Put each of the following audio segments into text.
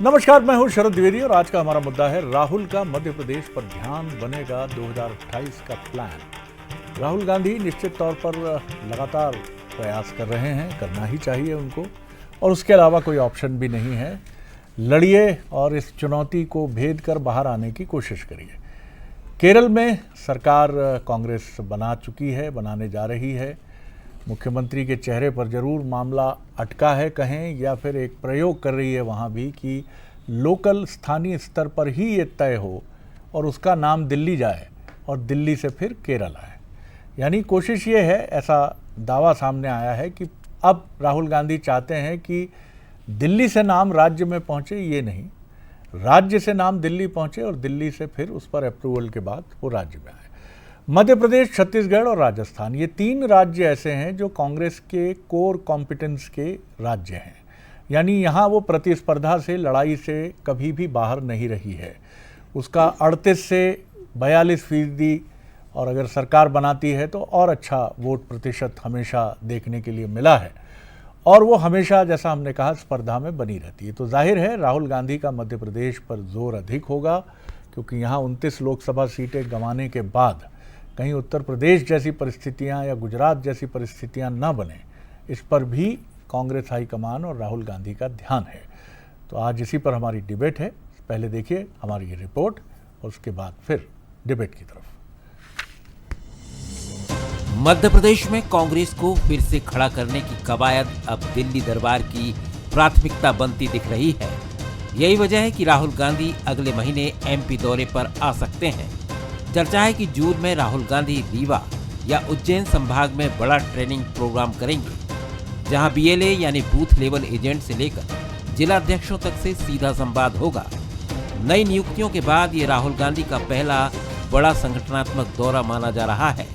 नमस्कार, मैं हूं शरद द्विवेदी और आज का हमारा मुद्दा है राहुल का मध्य प्रदेश पर ध्यान बनेगा 2028 का प्लान। राहुल गांधी निश्चित तौर पर लगातार प्रयास कर रहे हैं, करना ही चाहिए उनको, और उसके अलावा कोई ऑप्शन भी नहीं है। लड़िए और इस चुनौती को भेद कर बाहर आने की कोशिश करिए। केरल में सरकार कांग्रेस बना चुकी है, बनाने जा रही है। मुख्यमंत्री के चेहरे पर जरूर मामला अटका है कहें, या फिर एक प्रयोग कर रही है वहाँ भी कि लोकल स्थानीय स्तर पर ही ये तय हो और उसका नाम दिल्ली जाए और दिल्ली से फिर केरल आए। यानी कोशिश ये है, ऐसा दावा सामने आया है कि अब राहुल गांधी चाहते हैं कि दिल्ली से नाम राज्य में पहुँचे, ये नहीं, राज्य से नाम दिल्ली पहुँचे और दिल्ली से फिर उस पर अप्रूवल के बाद वो राज्य में आए। मध्य प्रदेश, छत्तीसगढ़ और राजस्थान, ये 3 राज्य ऐसे हैं जो कांग्रेस के कोर कॉम्पिटेंस के राज्य हैं। यानी यहाँ वो प्रतिस्पर्धा से, लड़ाई से कभी भी बाहर नहीं रही है। उसका 38 से 42% और अगर सरकार बनाती है तो और अच्छा वोट प्रतिशत हमेशा देखने के लिए मिला है, और वो हमेशा, जैसा हमने कहा, स्पर्धा में बनी रहती है। तो जाहिर है राहुल गांधी का मध्य प्रदेश पर जोर अधिक होगा, क्योंकि यहाँ 29 लोकसभा सीटें गंवाने के बाद कहीं उत्तर प्रदेश जैसी परिस्थितियां या गुजरात जैसी परिस्थितियां न बने, इस पर भी कांग्रेस हाईकमान और राहुल गांधी का ध्यान है। तो आज इसी पर हमारी डिबेट है। पहले देखिए हमारी ये रिपोर्ट और उसके बाद फिर डिबेट की तरफ। मध्य प्रदेश में कांग्रेस को फिर से खड़ा करने की कवायद अब दिल्ली दरबार की प्राथमिकता बनती दिख रही है। यही वजह है कि राहुल गांधी अगले महीने एमपी दौरे पर आ सकते हैं। चर्चा है कि जून में राहुल गांधी रीवा या उज्जैन संभाग में बड़ा ट्रेनिंग प्रोग्राम करेंगे, जहां बीएलए यानी बूथ लेवल एजेंट से लेकर जिला अध्यक्षों तक से सीधा संवाद होगा। नई नियुक्तियों के बाद ये राहुल गांधी का पहला बड़ा संगठनात्मक दौरा माना जा रहा है।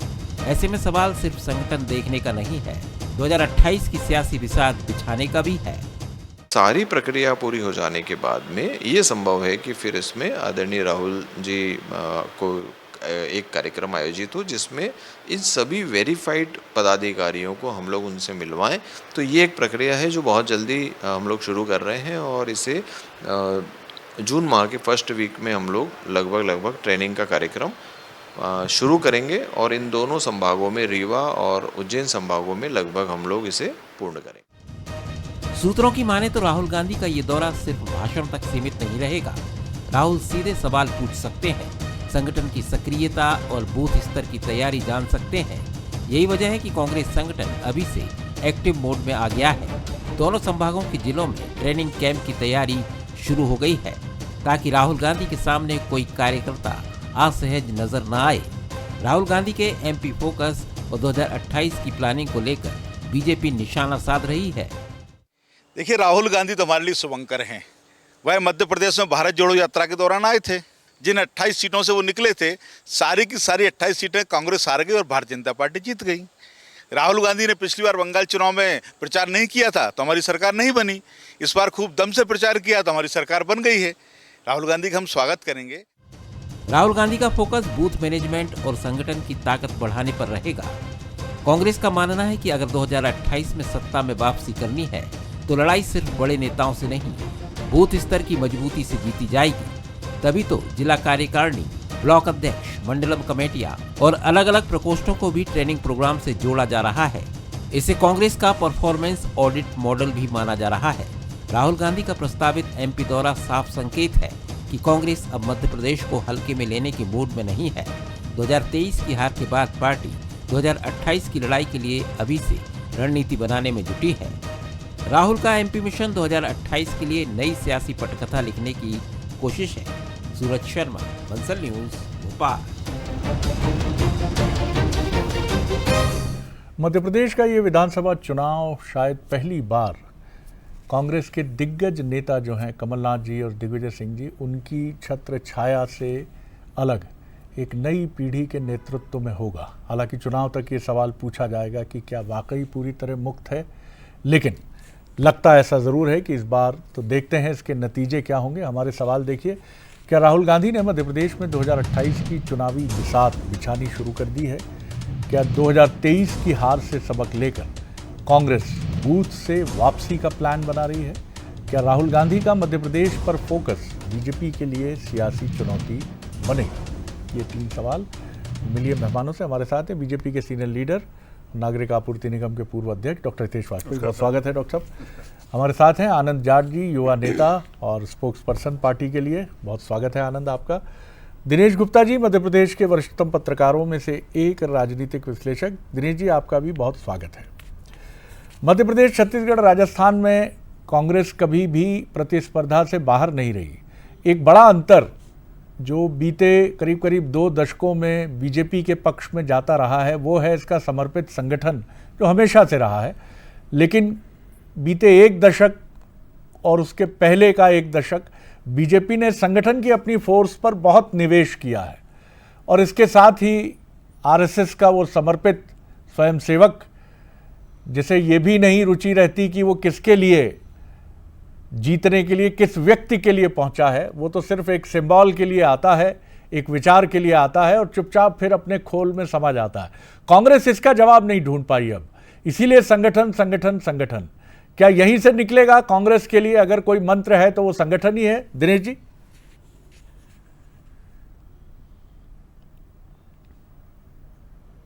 ऐसे में सवाल सिर्फ संगठन देखने का नहीं है, 2028 की सियासी बिसात बिछाने का भी है। सारी प्रक्रिया पूरी हो जाने के बाद में ये संभव है कि फिर इसमें आदरणीय राहुल जी को एक कार्यक्रम आयोजित हो, जिसमें इन सभी वेरीफाइड पदाधिकारियों को हम लोग उनसे मिलवाएं। तो ये एक प्रक्रिया है जो बहुत जल्दी हम लोग शुरू कर रहे हैं, और इसे जून माह के फर्स्ट वीक में हम लोग लगभग ट्रेनिंग का कार्यक्रम शुरू करेंगे, और इन दोनों संभागों में, रीवा और उज्जैन संभागों में, लगभग हम लोग इसे पूर्ण करेंगे। सूत्रों की माने तो राहुल गांधी का ये दौरा सिर्फ भाषण तक सीमित नहीं रहेगा। राहुल सीधे सवाल पूछ सकते हैं, संगठन की सक्रियता और बूथ स्तर की तैयारी जान सकते हैं। यही वजह है कि कांग्रेस संगठन अभी से एक्टिव मोड में आ गया है। दोनों संभागों के जिलों में ट्रेनिंग कैंप की तैयारी शुरू हो गई है, ताकि राहुल गांधी के सामने कोई कार्यकर्ता असहज नजर न आए। राहुल गांधी के एमपी फोकस और 2028 की प्लानिंग को लेकर बीजेपी निशाना साध रही है। देखिए, राहुल गांधी तो हमारे लिए शुभंकर हैं। वह मध्य प्रदेश में भारत जोड़ो यात्रा के दौरान आए थे। जिन 28 सीटों से वो निकले थे, सारी की सारी 28 सीटें कांग्रेस हार गई और भारतीय जनता पार्टी जीत गई। राहुल गांधी ने पिछली बार बंगाल चुनाव में प्रचार नहीं किया था तो हमारी सरकार नहीं बनी। इस बार खूब दम से प्रचार किया तो हमारी सरकार बन गई है। राहुल गांधी का हम स्वागत करेंगे। राहुल गांधी का फोकस बूथ मैनेजमेंट और संगठन की ताकत बढ़ाने पर रहेगा। कांग्रेस का मानना है कि अगर 2028 में सत्ता में वापसी करनी है तो लड़ाई सिर्फ बड़े नेताओं से नहीं, बूथ स्तर की मजबूती से जीती जाएगी। तभी तो जिला कार्यकारिणी, ब्लॉक अध्यक्ष, मंडलम कमेटियां और अलग अलग प्रकोष्ठों को भी ट्रेनिंग प्रोग्राम से जोड़ा जा रहा है। इसे कांग्रेस का परफॉर्मेंस ऑडिट मॉडल भी माना जा रहा है। राहुल गांधी का प्रस्तावित एमपी दौरा साफ संकेत है कि कांग्रेस अब मध्य प्रदेश को हल्के में लेने के मूड में नहीं है। 2023 की हार के बाद पार्टी 2028 की लड़ाई के लिए अभी से रणनीति बनाने में जुटी है। राहुल का एमपी मिशन 2028 के लिए नई सियासी पटकथा लिखने की कोशिश है। सूरज शर्मा, बंसल न्यूज, भोपाल। मध्य प्रदेश का ये विधानसभा चुनाव शायद पहली बार कांग्रेस के दिग्गज नेता जो हैं कमलनाथ जी और दिग्विजय सिंह जी, उनकी छत्र छाया से अलग एक नई पीढ़ी के नेतृत्व में होगा। हालांकि चुनाव तक ये सवाल पूछा जाएगा कि क्या वाकई पूरी तरह मुक्त है, लेकिन लगता ऐसा ज़रूर है कि इस बार तो देखते हैं इसके नतीजे क्या होंगे। हमारे सवाल देखिए, क्या राहुल गांधी ने मध्य प्रदेश में 2028 की चुनावी बिसात बिछानी शुरू कर दी है? क्या 2023 की हार से सबक लेकर कांग्रेस बूथ से वापसी का प्लान बना रही है? क्या राहुल गांधी का मध्य प्रदेश पर फोकस बीजेपी के लिए सियासी चुनौती बनेगा? ये 3 सवाल मिलिए मेहमानों से। हमारे साथ हैं बीजेपी के सीनियर लीडर, नागरिक आपूर्ति निगम के पूर्व अध्यक्ष डॉक्टर हितेश वाजपेयी। बहुत स्वागत है डॉक्टर साहब। हमारे साथ हैं आनंद जाट जी, युवा नेता और स्पोक्स पर्सन पार्टी के लिए। बहुत स्वागत है आनंद आपका। दिनेश गुप्ता जी, मध्य प्रदेश के वरिष्ठतम पत्रकारों में से एक, राजनीतिक विश्लेषक। दिनेश जी, आपका भी बहुत स्वागत है। मध्य प्रदेश, छत्तीसगढ़, राजस्थान में कांग्रेस कभी भी प्रतिस्पर्धा से बाहर नहीं रही। एक बड़ा अंतर जो बीते करीब करीब 2 दशकों में बीजेपी के पक्ष में जाता रहा है वो है इसका समर्पित संगठन, जो हमेशा से रहा है। लेकिन बीते 1 दशक और उसके पहले का 1 दशक बीजेपी ने संगठन की अपनी फोर्स पर बहुत निवेश किया है, और इसके साथ ही आरएसएस का वो समर्पित स्वयंसेवक, जिसे ये भी नहीं रुचि रहती कि वो किसके लिए जीतने के लिए, किस व्यक्ति के लिए पहुंचा है, वो तो सिर्फ एक सिंबल के लिए आता है, एक विचार के लिए आता है और चुपचाप फिर अपने खोल में समा जाता है। कांग्रेस इसका जवाब नहीं ढूंढ पाई अब, इसीलिए संगठन संगठन संगठन। क्या यहीं से निकलेगा कांग्रेस के लिए अगर कोई मंत्र है तो वो संगठन ही है? दिनेश जी।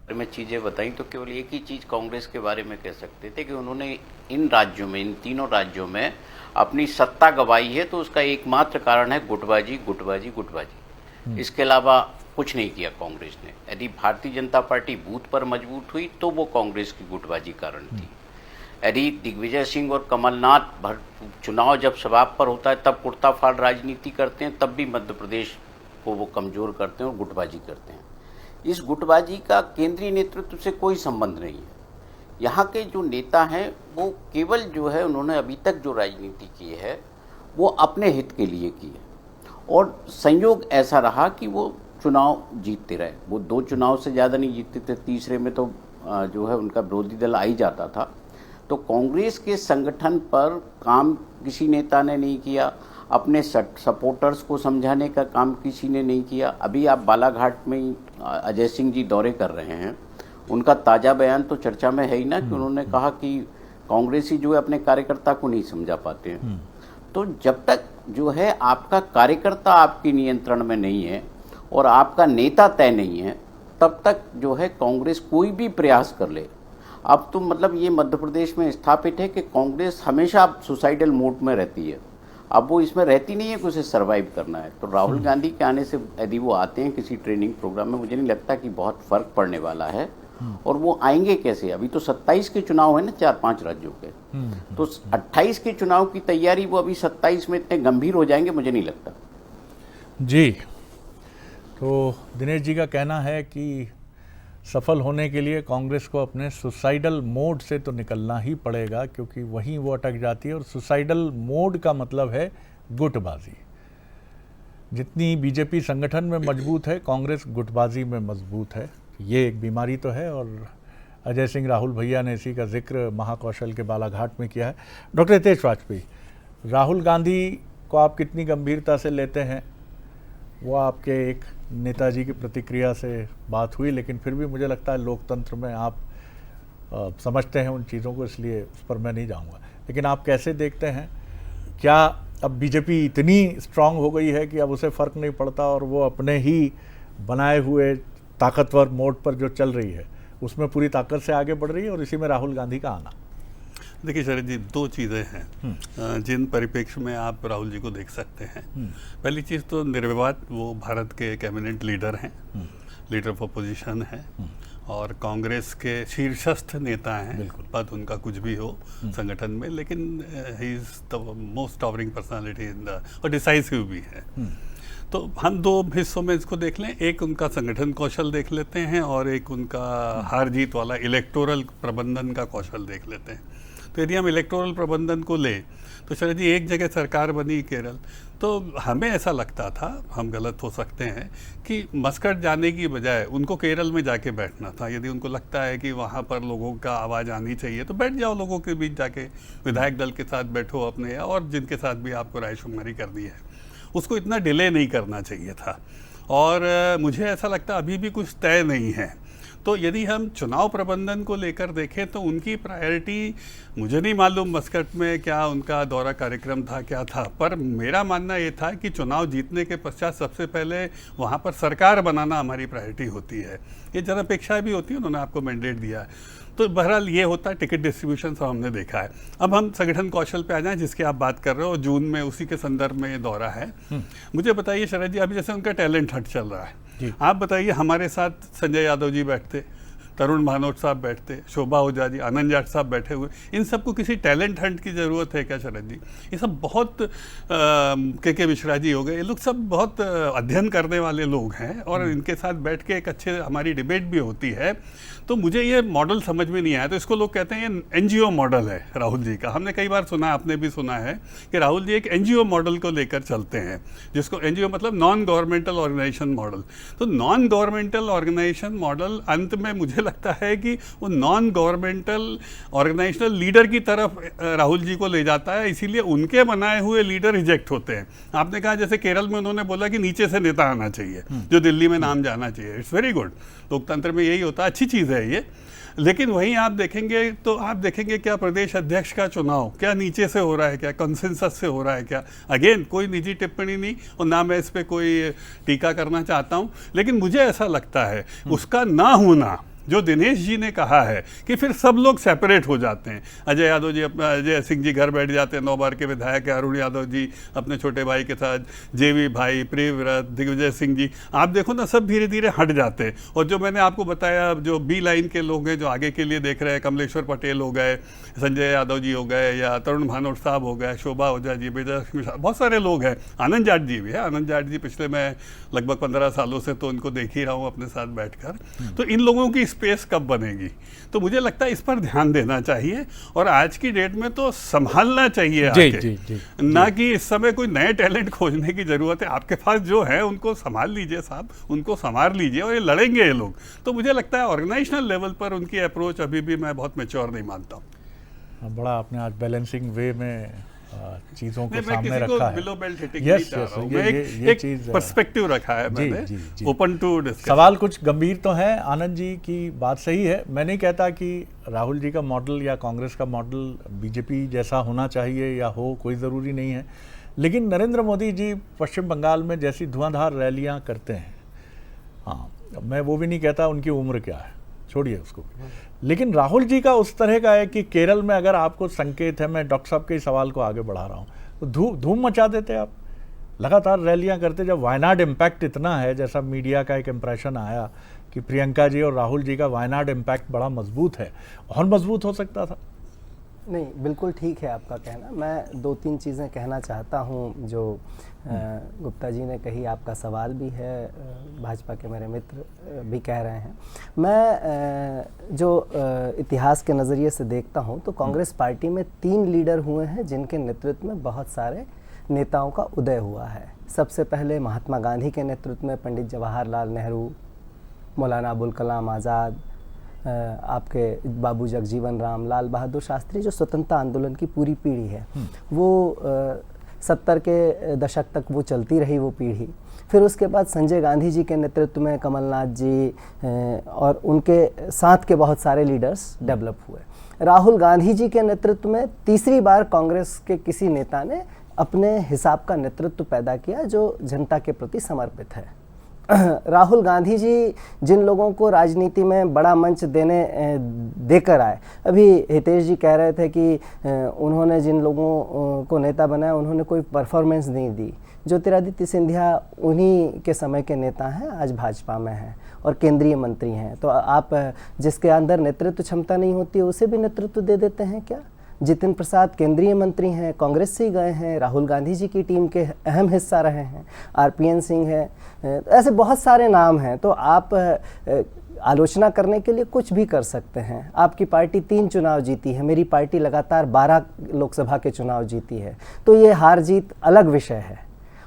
में चीज़ें बताई तो केवल एक ही चीज़ कांग्रेस के बारे में कह सकते थे कि उन्होंने इन राज्यों में, इन तीनों राज्यों में अपनी सत्ता गंवाई है, तो उसका एकमात्र कारण है गुटबाजी, गुटबाजी, गुटबाजी। इसके अलावा कुछ नहीं किया कांग्रेस ने। यदि भारतीय जनता पार्टी बूथ पर मजबूत हुई तो वो कांग्रेस की गुटबाजी कारण थी। यदि दिग्विजय सिंह और कमलनाथ चुनाव जब शबाब पर होता है तब कुर्ता फाड़ राजनीति करते हैं, तब भी मध्य प्रदेश को वो कमज़ोर करते हैं और गुटबाजी करते हैं। इस गुटबाजी का केंद्रीय नेतृत्व से कोई संबंध नहीं है। यहाँ के जो नेता हैं वो केवल जो है, उन्होंने अभी तक जो राजनीति की है वो अपने हित के लिए की है, और संयोग ऐसा रहा कि वो चुनाव जीतते रहे। वो 2 चुनाव से ज़्यादा नहीं जीतते थे, तीसरे में तो जो है उनका विरोधी दल आ ही जाता था। तो कांग्रेस के संगठन पर काम किसी नेता ने नहीं किया, अपने सपोर्टर्स को समझाने का काम किसी ने नहीं किया। अभी आप बालाघाट में अजय सिंह जी दौरे कर रहे हैं, उनका ताज़ा बयान तो चर्चा में है ही ना, कि उन्होंने कहा कि कांग्रेसी जो है अपने कार्यकर्ता को नहीं समझा पाते हैं। तो जब तक जो है आपका कार्यकर्ता आपके नियंत्रण में नहीं है और आपका नेता तय नहीं है, तब तक जो है कांग्रेस कोई भी प्रयास कर ले। अब तो मतलब ये मध्य प्रदेश में स्थापित है कि कांग्रेस हमेशा सुसाइडल मोड में रहती है। अब वो इसमें रहती नहीं है कि उसे सर्वाइव करना है। तो राहुल गांधी के आने से यदि वो आते हैं किसी ट्रेनिंग प्रोग्राम में, मुझे नहीं लगता कि बहुत फर्क पड़ने वाला है। और वो आएंगे कैसे? अभी तो 27 के चुनाव है ना 4-5 राज्यों के, तो 28 के चुनाव की तैयारी वो अभी 27 में इतने गंभीर हो जाएंगे, मुझे नहीं लगता जी। तो दिनेश जी का कहना है कि सफल होने के लिए कांग्रेस को अपने सुसाइडल मोड से तो निकलना ही पड़ेगा, क्योंकि वहीं वो अटक जाती है। और सुसाइडल मोड का मतलब है गुटबाजी। जितनी बीजेपी संगठन में मजबूत है, कांग्रेस गुटबाजी में मजबूत है। ये एक बीमारी तो है, और अजय सिंह, राहुल भैया ने इसी का जिक्र महाकौशल के बालाघाट में किया है। डॉक्टर हितेश वाजपेयी, राहुल गांधी को आप कितनी गंभीरता से लेते हैं? वो आपके एक नेताजी की प्रतिक्रिया से बात हुई, लेकिन फिर भी मुझे लगता है लोकतंत्र में आप समझते हैं उन चीज़ों को, इसलिए उस पर मैं नहीं जाऊंगा। लेकिन आप कैसे देखते हैं, क्या अब बीजेपी इतनी स्ट्रांग हो गई है कि अब उसे फ़र्क नहीं पड़ता और वो अपने ही बनाए हुए ताकतवर मोड पर जो चल रही है उसमें पूरी ताकत से आगे बढ़ रही है, और इसी में राहुल गांधी का आना? देखिए शरद जी, 2 चीज़ें हैं जिन परिप्रेक्ष्य में आप राहुल जी को देख सकते हैं। पहली चीज़ तो निर्विवाद वो भारत के कैबिनेट लीडर हैं, लीडर ऑफ अपोजिशन हैं, और कांग्रेस के शीर्षस्थ नेता हैं। पद उनका कुछ भी हो संगठन में, लेकिन he is the most towering personality in the, और डिसाइसिव भी है। तो हम 2 हिस्सों में इसको देख लें, एक उनका संगठन कौशल देख लेते हैं और एक उनका हार जीत वाला इलेक्टोरल प्रबंधन का कौशल देख लेते हैं। तो यदि हम इलेक्टोरल प्रबंधन को लें तो शरद जी, एक जगह सरकार बनी केरल, तो हमें ऐसा लगता था, हम गलत हो सकते हैं, कि मस्कट जाने की बजाय उनको केरल में जाके बैठना था। यदि उनको लगता है कि वहाँ पर लोगों का आवाज़ आनी चाहिए तो बैठ जाओ, लोगों के बीच जाके विधायक दल के साथ बैठो अपने, और जिनके साथ भी आपको रायशुमारी करनी है। उसको इतना डिले नहीं करना चाहिए था। और मुझे ऐसा लगता अभी भी कुछ तय नहीं है, तो यदि हम चुनाव प्रबंधन को लेकर देखें तो उनकी प्रायोरिटी, मुझे नहीं मालूम मस्कट में क्या उनका दौरा कार्यक्रम था, क्या था, पर मेरा मानना ये था कि चुनाव जीतने के पश्चात सबसे पहले वहाँ पर सरकार बनाना हमारी प्रायोरिटी होती है। ये जनअपेक्षा भी होती है, उन्होंने आपको मैंडेट दिया है। तो बहरहाल ये होता है, टिकट डिस्ट्रीब्यूशन सब हमने देखा है। अब हम संगठन कौशल पे आ जाएं, जिसके आप बात कर रहे हो, जून में उसी के संदर्भ में ये दौरा है। मुझे बताइए शरद जी, अभी जैसे उनका टैलेंट हंट चल रहा है, आप बताइए हमारे साथ संजय यादव जी बैठते, तरुण भानोट साहब बैठते, शोभा ओझा जी, आनंद जाट साहब बैठे हुए, इन सबको किसी टैलेंट हंट की ज़रूरत है क्या शरद जी? ये सब बहुत के मिश्रा जी हो गए, ये लोग सब बहुत अध्ययन करने वाले लोग हैं और इनके साथ बैठ के एक अच्छे हमारी डिबेट भी होती है। तो मुझे ये मॉडल समझ में नहीं आया। तो इसको लोग कहते हैं ये एनजीओ मॉडल है राहुल जी का। हमने कई बार सुना, आपने भी सुना है कि राहुल जी एक एनजीओ मॉडल को लेकर चलते हैं, जिसको एनजीओ मतलब नॉन गवर्नमेंटल ऑर्गेनाइजेशन मॉडल। तो नॉन गवर्नमेंटल ऑर्गेनाइजेशन मॉडल अंत में मुझे लगता है कि वो नॉन गवर्नमेंटल ऑर्गेनाइजेशनल लीडर की तरफ राहुल जी को ले जाता है, इसीलिए उनके बनाए हुए लीडर रिजेक्ट होते हैं। आपने कहा जैसे केरल में उन्होंने बोला कि नीचे से नेता आना चाहिए, जो दिल्ली में नाम जाना चाहिए। इट्स वेरी गुड, लोकतंत्र में यही होता है, अच्छी चीज़ है ये। लेकिन वहीं आप देखेंगे तो आप देखेंगे क्या प्रदेश अध्यक्ष का चुनाव क्या नीचे से हो रहा है, क्या कंसेंसस से हो रहा है क्या? अगेन कोई निजी टिप्पणी नहीं और ना मैं इस पे कोई टीका करना चाहता हूं, लेकिन मुझे ऐसा लगता है उसका ना होना, जो दिनेश जी ने कहा है कि फिर सब लोग सेपरेट हो जाते हैं। अजय यादव जी, अपना अजय सिंह जी घर बैठ जाते हैं, 9 बार के विधायक है, अरुण यादव जी अपने छोटे भाई के साथ, जेवी भाई, प्रियव्रत, दिग्विजय सिंह जी, आप देखो ना सब धीरे धीरे हट जाते हैं। और जो मैंने आपको बताया, जो बी लाइन के लोग हैं जो आगे के लिए देख रहे हैं, कमलेश्वर पटेल हो गए, संजय यादव जी हो गए, या तरुण भानोट साहब हो गए, शोभा ओझा जी, विजयलक्ष्मी साहब, बहुत सारे लोग हैं। आनंद जाट जी भी है। आनंद जाट जी पिछले मैं लगभग 15 सालों से तो उनको देख ही रहा हूँ अपने साथ बैठकर। तो इन लोगों की स्पेस कब बनेगी? तो मुझे लगता है इस पर ध्यान देना चाहिए और आज की डेट में तो संभालना चाहिए आगे, ना कि इस समय कोई नए टैलेंट खोजने की जरूरत है। आपके पास जो है उनको संभाल लीजिए साहब, उनको संभाल लीजिए और ये लड़ेंगे ये लोग। तो मुझे लगता है ऑर्गेनाइजेशनल लेवल पर उनकी अप्रोच अभी भी मैं बहुत मैच्योर नहीं मानता हूँ। बड़ा आपने आज बैलेंसिंग वे में चीजों को सामने रखा है। बिलो बेल्ट हिटिंग यस, ये चीज पर्सपेक्टिव रखा है मैंने, ओपन टू डिस्कशन। सवाल कुछ गंभीर तो है। आनंद जी की बात सही है। मैं नहीं कहता कि राहुल जी का मॉडल या कांग्रेस का मॉडल बीजेपी जैसा होना चाहिए या हो, कोई ज़रूरी नहीं है। लेकिन नरेंद्र मोदी जी पश्चिम बंगाल में जैसी धुआंधार रैलियां करते हैं, हाँ, मैं वो भी नहीं कहता उनकी उम्र क्या है, छोड़िए उसको। लेकिन राहुल जी का उस तरह का है कि केरल में अगर आपको संकेत है, मैं डॉक्टर साहब के सवाल को आगे बढ़ा रहा हूँ, तो धूम मचा देते आप, लगातार रैलियां करते। जब वायनाड इम्पैक्ट इतना है, जैसा मीडिया का एक इम्प्रेशन आया कि प्रियंका जी और राहुल जी का वायनाड इम्पैक्ट बड़ा मजबूत है, और मजबूत हो सकता था। नहीं, बिल्कुल ठीक है आपका कहना। मैं 2-3 चीज़ें कहना चाहता हूं जो गुप्ता जी ने कही। आपका सवाल भी है, भाजपा के मेरे मित्र भी कह रहे हैं। मैं जो इतिहास के नज़रिए से देखता हूं तो कांग्रेस पार्टी में 3 लीडर हुए हैं जिनके नेतृत्व में बहुत सारे नेताओं का उदय हुआ है। सबसे पहले महात्मा गांधी के नेतृत्व में पंडित जवाहरलाल नेहरू, मौलाना अबुल कलाम आज़ाद, आपके बाबू जगजीवन राम, लाल बहादुर शास्त्री, जो स्वतंत्रता आंदोलन की पूरी पीढ़ी है, वो 70 के दशक तक वो चलती रही वो पीढ़ी। फिर उसके बाद संजय गांधी जी के नेतृत्व में कमलनाथ जी और उनके साथ के बहुत सारे लीडर्स डेवलप हुए। राहुल गांधी जी के नेतृत्व में तीसरी बार कांग्रेस के किसी नेता ने अपने हिसाब का नेतृत्व पैदा किया जो जनता के प्रति समर्पित है। राहुल गांधी जी जिन लोगों को राजनीति में बड़ा मंच देकर आए, अभी हितेश जी कह रहे थे कि उन्होंने जिन लोगों को नेता बनाया उन्होंने कोई परफॉर्मेंस नहीं दी। ज्योतिरादित्य सिंधिया उन्हीं के समय के नेता हैं, आज भाजपा में हैं और केंद्रीय मंत्री हैं। तो आप जिसके अंदर नेतृत्व क्षमता नहीं होती है उसे भी नेतृत्व दे देते हैं क्या? जितिन प्रसाद केंद्रीय मंत्री हैं, कांग्रेस से ही गए हैं, राहुल गांधी जी की टीम के अहम हिस्सा रहे हैं, आरपीएन सिंह है, ऐसे बहुत सारे नाम हैं। तो आप आलोचना करने के लिए कुछ भी कर सकते हैं। आपकी पार्टी 3 चुनाव जीती है, मेरी पार्टी लगातार 12 लोकसभा के चुनाव जीती है, तो ये हार जीत अलग विषय है।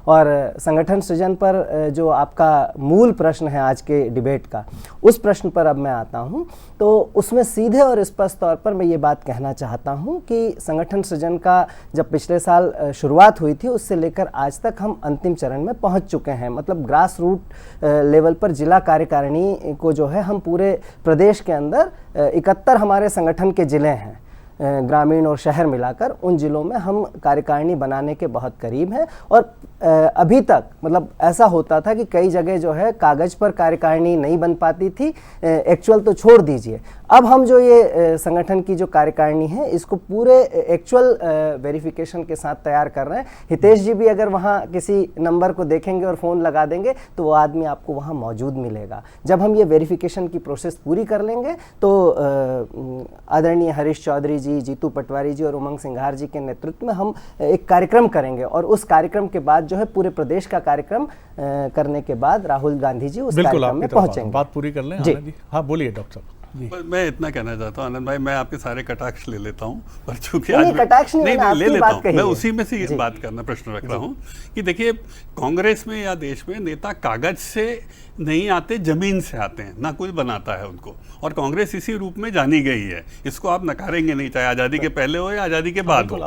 और संगठन सृजन पर जो आपका मूल प्रश्न है आज के डिबेट का, उस प्रश्न पर अब मैं आता हूं। तो उसमें सीधे और स्पष्ट तौर पर मैं ये बात कहना चाहता हूं कि संगठन सृजन का जब पिछले साल शुरुआत हुई थी, उससे लेकर आज तक हम अंतिम चरण में पहुंच चुके हैं। मतलब ग्रास रूट लेवल पर जिला कार्यकारिणी को जो है हम पूरे प्रदेश के अंदर 71 हमारे संगठन के जिले हैं, ग्रामीण और शहर मिलाकर, उन जिलों में हम कार्यकारिणी बनाने के बहुत करीब हैं। और अभी तक मतलब ऐसा होता था कि कई जगह जो है कागज पर कार्यकारिणी नहीं बन पाती थी, एक्चुअल तो छोड़ दीजिए। अब हम जो ये संगठन की जो कार्यकारिणी है इसको पूरे एक्चुअल वेरिफिकेशन के साथ तैयार कर रहे हैं। हितेश जी भी अगर वहाँ किसी नंबर को देखेंगे और फ़ोन लगा देंगे तो वो आदमी आपको वहाँ मौजूद मिलेगा। जब हम ये वेरिफिकेशन की प्रोसेस पूरी कर लेंगे तो आदरणीय हरीश चौधरी जी, जीतू पटवारी जी और उमंग सिंघार जी के नेतृत्व में हम एक कार्यक्रम करेंगे, और उस कार्यक्रम के बाद जो है पूरे प्रदेश का कार्यक्रम करने के बाद राहुल गांधी जी उस कार्यक्रम में पहुंचेंगे। बात पूरी कर लें आनंद जी। हाँ बोलिए डॉक्टर साहब। मैं इतना कहना चाहता हूँ आनंद भाई, मैं आपके सारे कटाक्ष ले लेता हूँ, पर चूंकि नहीं, कटाक्ष नहीं, ले लेता हूँ, मैं है। उसी में से ये बात करना प्रश्न रख रहा हूँ कि देखिए, कांग्रेस में या देश में नेता कागज से नहीं आते, जमीन से आते हैं, ना कोई बनाता है उनको, और कांग्रेस इसी रूप में जानी गई है। इसको आप नकारेंगे नहीं, चाहे आज़ादी के पहले हो या आज़ादी के बाद हो।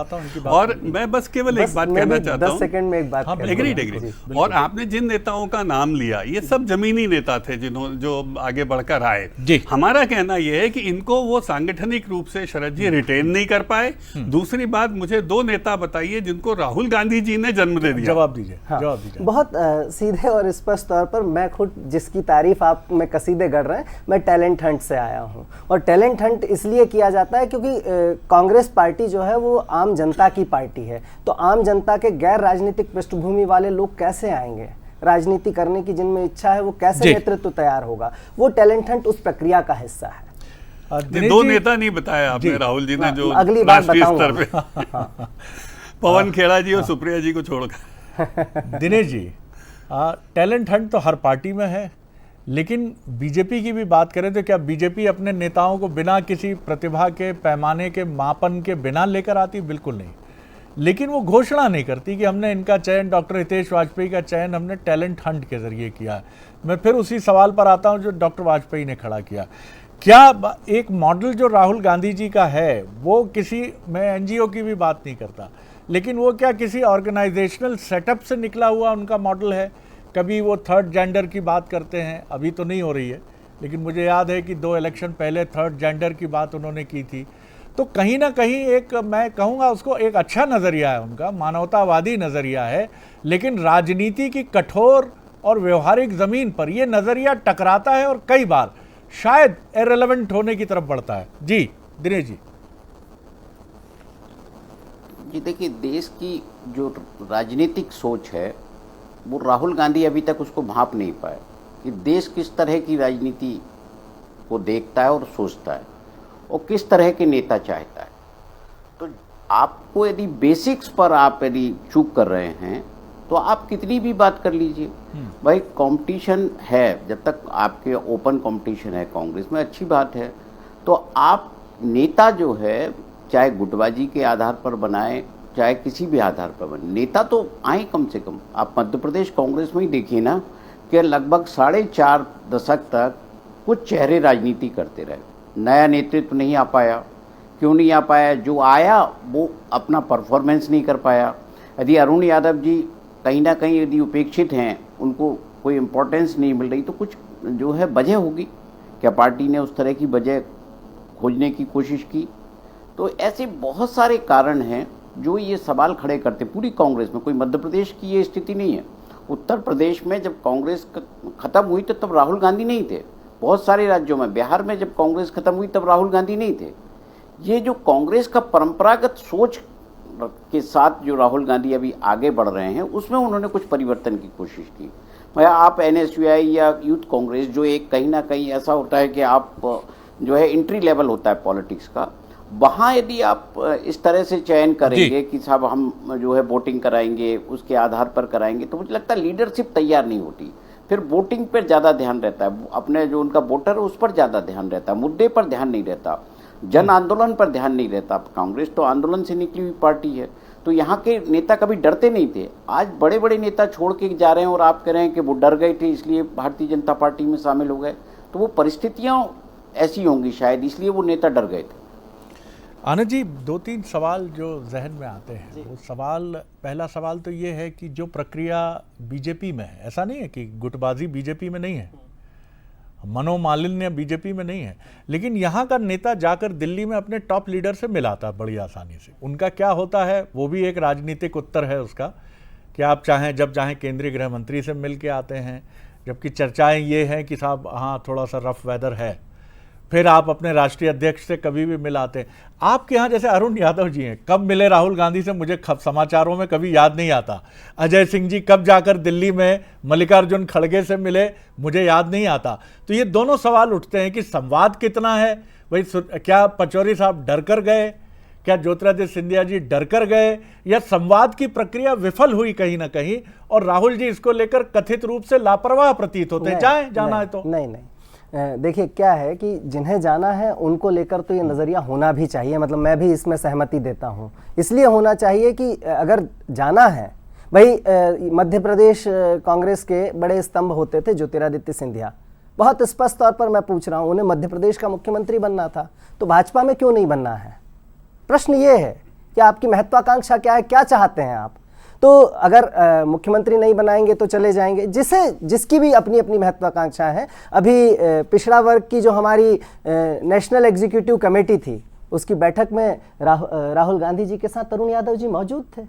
और मैं बस केवल एक बात कहना चाहता हूँ, 10 सेकंड में एक बात, एग्री। और आपने जिन नेताओं का नाम लिया, ये सब जमीनी नेता थे जो आगे बढ़कर आए। हमारा कहना यह है कि इनको वो सांगठनिक रूप से शरद जी रिटेन नहीं कर पाए। दूसरी बात, मुझे 2 नेता बताइए जिनको राहुल गांधी जी ने जन्म दे दिया। जवाब दीजिए। हाँ, जवाब दीजिए। बहुत सीधे और स्पष्ट तौर पर मैं खुद जिसकी तारीफ आप में कसीदे गढ़ रहे हैं, मैं टैलेंट हंट से आया हूं। और टैलेंट हंट इसलिए किया जाता है क्योंकि कांग्रेस पार्टी जो है वो आम जनता की पार्टी है। तो आम जनता के गैर राजनीतिक पृष्ठभूमि वाले लोग कैसे आएंगे राजनीति करने की, जिनमें इच्छा है, वो कैसे नेतृत्व तैयार होगा? वो टैलेंट हंट उस प्रक्रिया का हिस्सा है। 2 नेता नहीं बताया आपने, राहुल जी ने, जो अगली बार राष्ट्रीय स्तर पे बताऊंगा। पवन खेड़ा जी और सुप्रिया जी को छोड़कर। दिनेश जी, टैलेंट हंट तो हर पार्टी में है, लेकिन बीजेपी की भी बात करें तो क्या बीजेपी अपने नेताओं को बिना किसी प्रतिभा के पैमाने के मापन के बिना लेकर आती? बिल्कुल नहीं। लेकिन वो घोषणा नहीं करती कि हमने इनका चयन, डॉक्टर हितेश वाजपेयी का चयन हमने टैलेंट हंट के जरिए किया। मैं फिर उसी सवाल पर आता हूं जो डॉक्टर वाजपेयी ने खड़ा किया। क्या एक मॉडल जो राहुल गांधी जी का है वो किसी, मैं एनजीओ की भी बात नहीं करता, लेकिन वो क्या किसी ऑर्गेनाइजेशनल सेटअप से निकला हुआ उनका मॉडल है? कभी वो थर्ड जेंडर की बात करते हैं, अभी तो नहीं हो रही है, लेकिन मुझे याद है कि 2 इलेक्शन पहले थर्ड जेंडर की बात उन्होंने की थी। तो कहीं ना कहीं एक, मैं कहूँगा उसको, एक अच्छा नज़रिया है उनका, मानवतावादी नज़रिया है, लेकिन राजनीति की कठोर और व्यवहारिक ज़मीन पर यह नज़रिया टकराता है और कई बार शायद इररिलेवेंट होने की तरफ बढ़ता है। जी दिनेश जी। जी देखिए, देश की जो राजनीतिक सोच है वो राहुल गांधी अभी तक उसको भांप नहीं पाए कि देश किस तरह की राजनीति को देखता है और सोचता है और किस तरह के नेता चाहता है। तो आपको यदि बेसिक्स पर आप यदि चूक कर रहे हैं तो आप कितनी भी बात कर लीजिए, भाई कंपटीशन है, जब तक आपके ओपन कंपटीशन है कांग्रेस में, अच्छी बात है। तो आप नेता जो है चाहे गुटबाजी के आधार पर बनाए, चाहे किसी भी आधार पर बने, नेता तो आए कम से कम। आप मध्य प्रदेश कांग्रेस में ही देखिए ना कि लगभग 4.5 दशक तक कुछ चेहरे राजनीति करते रहे, नया नेतृत्व नहीं आ पाया। क्यों नहीं आ पाया? जो आया वो अपना परफॉर्मेंस नहीं कर पाया। यदि अरुण यादव जी कहीं ना कहीं यदि उपेक्षित हैं, उनको कोई इम्पोर्टेंस नहीं मिल रही, तो कुछ जो है वजह होगी। क्या पार्टी ने उस तरह की वजह खोजने की कोशिश की? तो ऐसे बहुत सारे कारण हैं जो ये सवाल खड़े करते पूरी कांग्रेस में। कोई मध्य प्रदेश की ये स्थिति नहीं है। उत्तर प्रदेश में जब कांग्रेस खत्म हुई तो तब राहुल गांधी नहीं थे। बहुत सारे राज्यों में, बिहार में जब कांग्रेस खत्म हुई तब राहुल गांधी नहीं थे। ये जो कांग्रेस का परंपरागत सोच के साथ जो राहुल गांधी अभी आगे बढ़ रहे हैं, उसमें उन्होंने कुछ परिवर्तन की कोशिश की। भाई आप एनएसयूआई या यूथ कांग्रेस, जो एक कहीं ना कहीं ऐसा होता है कि आप जो है एंट्री लेवल होता है पॉलिटिक्स का, वहाँ यदि आप इस तरह से चयन करेंगे कि साहब हम जो है वोटिंग कराएंगे, उसके आधार पर कराएंगे, तो मुझे लगता है लीडरशिप तैयार नहीं होती। फिर वोटिंग पर ज़्यादा ध्यान रहता है, अपने जो उनका वोटर है उस पर ज़्यादा ध्यान रहता है, मुद्दे पर ध्यान नहीं रहता, जन आंदोलन पर ध्यान नहीं रहता। कांग्रेस तो आंदोलन से निकली हुई पार्टी है। तो यहाँ के नेता कभी डरते नहीं थे। आज बड़े बड़े नेता छोड़ के जा रहे हैं और आप कह रहे हैं कि वो डर गए थे इसलिए भारतीय जनता पार्टी में शामिल हो गए। तो वो परिस्थितियाँ ऐसी होंगी शायद, इसलिए वो नेता डर गए थे। आनंद जी, 2-3 सवाल जो जहन में आते हैं, वो सवाल, पहला सवाल तो ये है कि जो प्रक्रिया बीजेपी में है, ऐसा नहीं है कि गुटबाजी बीजेपी में नहीं है, मनोमालिन्य बीजेपी में नहीं है, लेकिन यहाँ का नेता जाकर दिल्ली में अपने टॉप लीडर से मिलाता है बड़ी आसानी से। उनका क्या होता है वो भी एक राजनीतिक उत्तर है उसका, कि आप चाहें जब चाहें केंद्रीय गृह मंत्री से मिल के आते हैं, जबकि चर्चाएं ये हैं कि साहब हाँ थोड़ा सा रफ वेदर है। फिर आप अपने राष्ट्रीय अध्यक्ष से कभी भी मिलाते हैं। आपके यहाँ जैसे अरुण यादव जी हैं, कब मिले राहुल गांधी से मुझे समाचारों में कभी याद नहीं आता। अजय सिंह जी कब जाकर दिल्ली में मल्लिकार्जुन खड़गे से मिले, मुझे याद नहीं आता। तो ये दोनों सवाल उठते हैं कि संवाद कितना है। भाई क्या पचौरी साहब डर कर गए, क्या ज्योतिरादित्य सिंधिया जी डर कर गए, या संवाद की प्रक्रिया विफल हुई कहीं ना कहीं, और राहुल जी इसको लेकर कथित रूप से लापरवाह प्रतीत होते हैं? जाए जाना है तो नहीं। देखिए क्या है कि जिन्हें जाना है उनको लेकर तो ये नज़रिया होना भी चाहिए, मतलब मैं भी इसमें सहमति देता हूँ। इसलिए होना चाहिए कि अगर जाना है, भाई मध्य प्रदेश कांग्रेस के बड़े स्तंभ होते थे ज्योतिरादित्य सिंधिया, बहुत स्पष्ट तौर पर मैं पूछ रहा हूँ, उन्हें मध्य प्रदेश का मुख्यमंत्री बनना था, तो भाजपा में क्यों नहीं बनना है? प्रश्न ये है कि आपकी महत्वाकांक्षा क्या है, क्या चाहते हैं आप? तो अगर मुख्यमंत्री नहीं बनाएंगे तो चले जाएंगे, जिसकी भी अपनी अपनी महत्वाकांक्षा है। अभी पिछड़ा वर्ग की जो हमारी नेशनल एग्जीक्यूटिव कमेटी थी, उसकी बैठक में राहुल गांधी जी के साथ अरुण यादव जी मौजूद थे,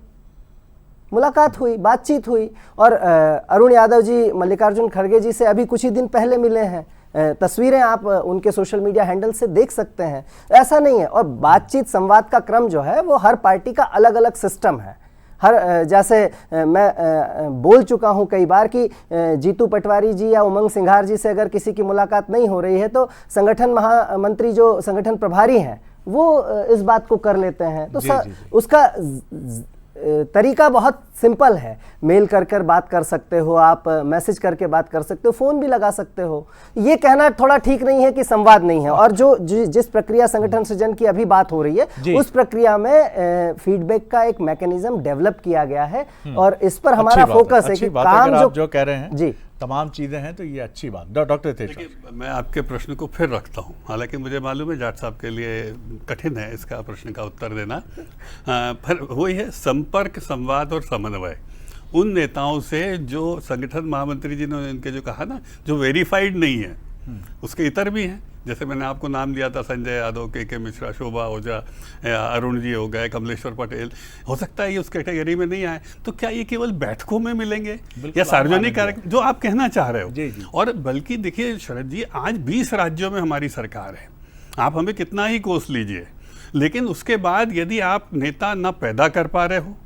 मुलाकात हुई, बातचीत हुई, और अरुण यादव जी मल्लिकार्जुन खड़गे जी से अभी कुछ ही दिन पहले मिले हैं। तस्वीरें आप उनके सोशल मीडिया हैंडल से देख सकते हैं। ऐसा नहीं है, और बातचीत संवाद का क्रम जो है वो हर पार्टी का अलग अलग सिस्टम है। जैसे मैं बोल चुका हूं कई बार कि जीतू पटवारी जी या उमंग सिंघार जी से अगर किसी की मुलाकात नहीं हो रही है तो संगठन महामंत्री जो संगठन प्रभारी हैं वो इस बात को कर लेते हैं। तो उसका तरीका बहुत सिंपल है, मेल कर बात कर सकते हो आप, मैसेज करके बात कर सकते हो, फोन भी लगा सकते हो। ये कहना थोड़ा ठीक नहीं है कि संवाद नहीं है। और जिस प्रक्रिया संगठन सृजन की अभी बात हो रही है, उस प्रक्रिया में फीडबैक का एक मैकेनिज्म डेवलप किया गया है, और इस पर हमारा फोकस है कि काम जो कह रहे हैं जी तमाम चीजें हैं, तो ये अच्छी बात। डॉक्टर तेज, मैं आपके प्रश्न को फिर रखता हूँ, हालांकि मुझे मालूम है जाट साहब के लिए कठिन है इसका प्रश्न का उत्तर देना। फिर वही है संपर्क, संवाद और समन्वय उन नेताओं से जो संगठन महामंत्री जी ने इनके जो कहा ना, जो वेरीफाइड नहीं है, उसके इतर भी हैं। जैसे मैंने आपको नाम दिया था संजय यादव, के मिश्रा, शोभा ओझा, अरुण जी हो गए, कमलेश्वर पटेल, हो सकता है ये उस कैटेगरी में नहीं आए। तो क्या ये केवल बैठकों में मिलेंगे या सार्वजनिक कार्यक्रम, जो आप कहना चाह रहे हो? जी। और बल्कि देखिए शरद जी, आज 20 राज्यों में हमारी सरकार है, आप हमें कितना ही कोस लीजिए, लेकिन उसके बाद यदि आप नेता ना पैदा कर पा रहे हो,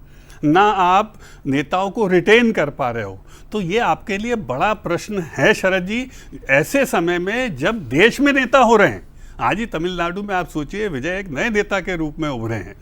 ना आप नेताओं को रिटेन कर पा रहे हो, तो ये आपके लिए बड़ा प्रश्न है शरद जी, ऐसे समय में जब देश में नेता हो रहे हैं। आज ही तमिलनाडु में आप सोचिए, विजय एक नए नेता के रूप में उभरे हैं,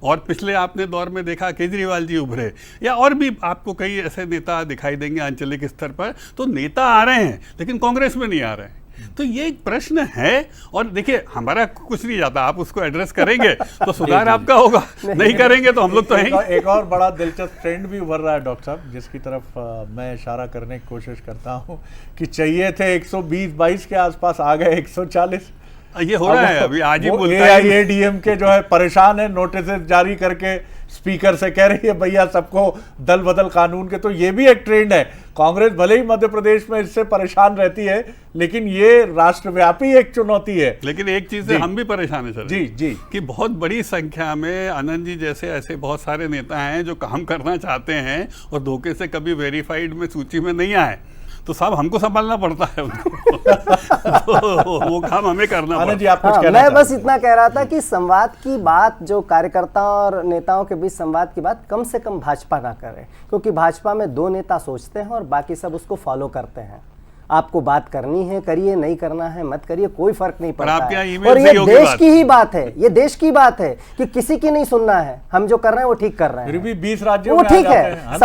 और पिछले आपने दौर में देखा केजरीवाल जी उभरे, या और भी आपको कई ऐसे नेता दिखाई देंगे आंचलिक स्तर पर। तो नेता आ रहे हैं लेकिन कांग्रेस में नहीं आ रहे हैं, तो ये एक प्रश्न है। और देखिए हमारा कुछ नहीं जाता, आप उसको एड्रेस करेंगे तो सुधार आपका होगा, नहीं करेंगे तो हम लोग तो हैं। एक और बड़ा दिलचस्प ट्रेंड भी उभर रहा है डॉक्टर साहब, जिसकी तरफ मैं इशारा करने की कोशिश करता हूँ कि चाहिए थे 120-22 के आसपास, आ गए 140। ये हो रहा है अभी, आज ही बोलता है एआईएडीएम के जो है परेशान है, नोटिस जारी करके स्पीकर से कह रही है भैया सबको दल बदल कानून के। तो ये भी एक ट्रेंड है, कांग्रेस भले ही मध्य प्रदेश में इससे परेशान रहती है, लेकिन ये राष्ट्रव्यापी एक चुनौती है। लेकिन एक चीज से हम भी परेशान है सर जी कि बहुत बड़ी संख्या में आनंद जी जैसे ऐसे बहुत सारे नेता हैं जो काम करना चाहते हैं और धोखे से कभी वेरीफाइड में सूची में नहीं आए, तो साहब हमको संभालना पड़ता है उनको। तो वो काम हमें करना पड़ता है। मैं बस इतना कह रहा था कि संवाद की बात, जो कार्यकर्ताओं और नेताओं के बीच संवाद की बात कम से कम भाजपा ना करे, क्योंकि भाजपा में 2 नेता सोचते हैं और बाकी सब उसको फॉलो करते हैं। आपको बात करनी है करिए, नहीं करना है मत करिए, कोई फर्क नहीं पड़ता है। और ये देश की ही बात है, ये देश की बात है कि किसी की नहीं सुनना है, हम जो कर रहे हैं वो ठीक कर रहे हैं। फिर भी 20 राज्यों वो ठीक है।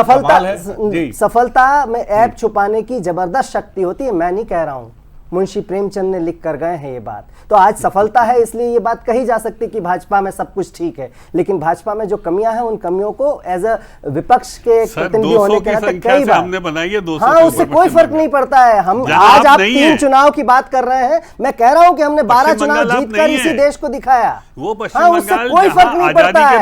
सफलता में ऐप छुपाने की जबरदस्त शक्ति होती है, मैं नहीं कह रहा हूं, मुंशी प्रेमचंद ने लिख कर गए हैं ये बात। तो आज सफलता है इसलिए ये बात कही जा सकती कि भाजपा में सब कुछ ठीक है, लेकिन भाजपा में जो कमियां हैं उन कमियों को एज अ विपक्ष के प्रतिनिधि होने के नाते कई बार हमने बनाई है 200 हाँ, उससे कोई फर्क नहीं पड़ता है। हम आज आप 3 चुनाव की बात कर रहे हैं, मैं कह रहा हूं कि हमने 12 चुनाव जीतकर इसी देश को दिखाया। वो पश्चिम हाँ, उससे बंगाल कोई फर्क नहीं पड़ता है।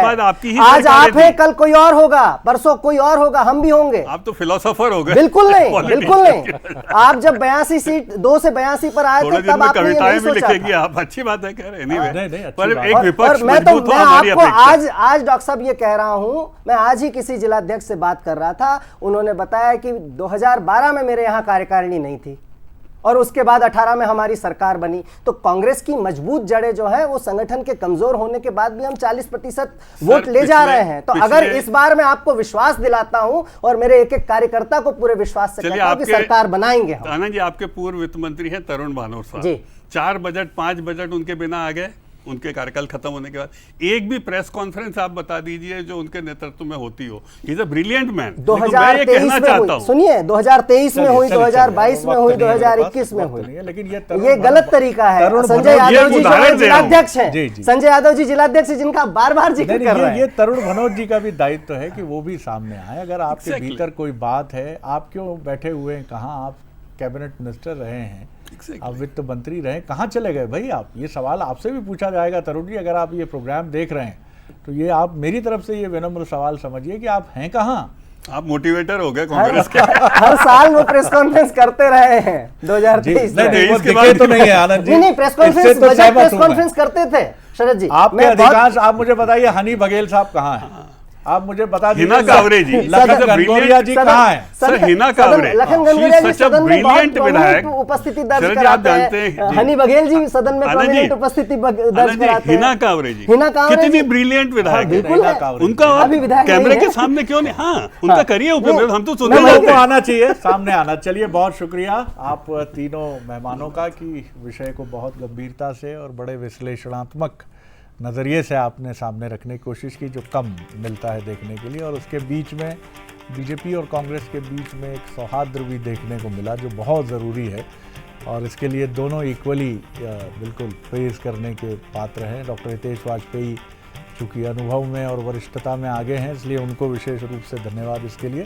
आज आप हैं, कल कोई और होगा, परसों कोई और होगा, हम भी होंगे। आप तो फिलोसोफर हो गए। बिल्कुल नहीं, बिल्कुल नहीं। आप जब 82 सीट 2 से 82 पर आए थे तब आपने ये नहीं सोचा था। आप अच्छी बात है कह रहे हैं। नहीं, पर अच्छी एक बात। विपक्ष मैं मजबूत हो हमारी आपको अपेक्षा। आज डॉक्टर साहब ये कह रहा हूं, मैं आज ही किसी जिलाध्यक्ष से बात कर रहा था, उन्होंने बताया कि 2012 में मेरे यहाँ कार्यकारिणी नहीं थी और उसके बाद 18 में हमारी सरकार बनी। तो कांग्रेस की मजबूत जड़ें जो है वो संगठन के कमजोर होने के बाद भी हम 40% वोट ले जा रहे हैं। तो अगर इस बार मैं आपको विश्वास दिलाता हूं और मेरे एक एक कार्यकर्ता को पूरे विश्वास से कहता हूं कि सरकार बनाएंगे हम। आनंद जी, आपके पूर्व वित्त मंत्री हैं तरुण भानोट साहब जी। 4 बजट 5 बजट उनके बिना आ गए, उनके कार्यकाल खत्म होने के बाद एक भी प्रेस कॉन्फ्रेंस आप बता दीजिए जो उनके नेतृत्व में होती हो। He is a brilliant man. 2023 में हुई, सुनिए 2023 में हुई, 2022 में हुई, 2021 में हुई, लेकिन ये गलत तरीका है। संजय यादव जी जो जिलाध्यक्ष हैं, संजय यादव जी जिलाध्यक्ष जिनका बार-बार जिक्र कर रहे हैं। ये तरुण भनोट जी का भी दायित्व है कि वो भी सामने आए। अगर आपके भीतर कोई बात है, आप क्यों बैठे हुए हैं, कहाँ आप कैबिनेट मिनिस्टर रहे हैं, आप वित्त मंत्री रहे, कहाँ चले गए भाई आप? ये सवाल आपसे भी पूछा जाएगा तरुण जी। अगर आप ये प्रोग्राम देख रहे हैं तो ये आप मेरी तरफ से ये विनम्र सवाल समझिए कि आप हैं कहाँ? आप मोटिवेटर हो गए कांग्रेस के। हर साल वो प्रेस कॉन्फ्रेंस करते रहे हैं 2023 में। नहीं, वो दिखे तो नहीं है आनंद जी। नहीं, press conference, budget press conference करते थे शरद जी। आपके अधिकांश, आप मुझे बताइए हनी बघेल साहब कहाँ हैं? आप मुझे बता दीजिए। हिना कावरे जी, लखन घनघोरिया जी कहाँ हैं? सर हिना कावरे, लखन घनघोरिया जी सदन में ब्रिलियंट विधायक, उपस्थिति दर्ज कराते हैं। हनी बघेल जी सदन में प्रोमिनेंट उपस्थिति दर्ज कराते हैं। हिना कावरे जी कितनी ब्रिलियंट विधायक है, उनका कैमरे के सामने क्यों नहीं? हाँ, उनका करिए उपयोग, हम तो सुनते हैं। आना चाहिए, सामने आना। चलिए, बहुत शुक्रिया आप तीनों मेहमानों का कि विषय को बहुत गंभीरता से और बड़े विश्लेषणात्मक नज़रिए से आपने सामने रखने की कोशिश की, जो कम मिलता है देखने के लिए। और उसके बीच में बीजेपी और कांग्रेस के बीच में एक सौहार्द भी देखने को मिला, जो बहुत ज़रूरी है और इसके लिए दोनों इक्वली बिल्कुल प्रेज़ करने के पात्र हैं। डॉक्टर हितेश वाजपेयी चूँकि अनुभव में और वरिष्ठता में आगे हैं, इसलिए उनको विशेष रूप से धन्यवाद इसके लिए।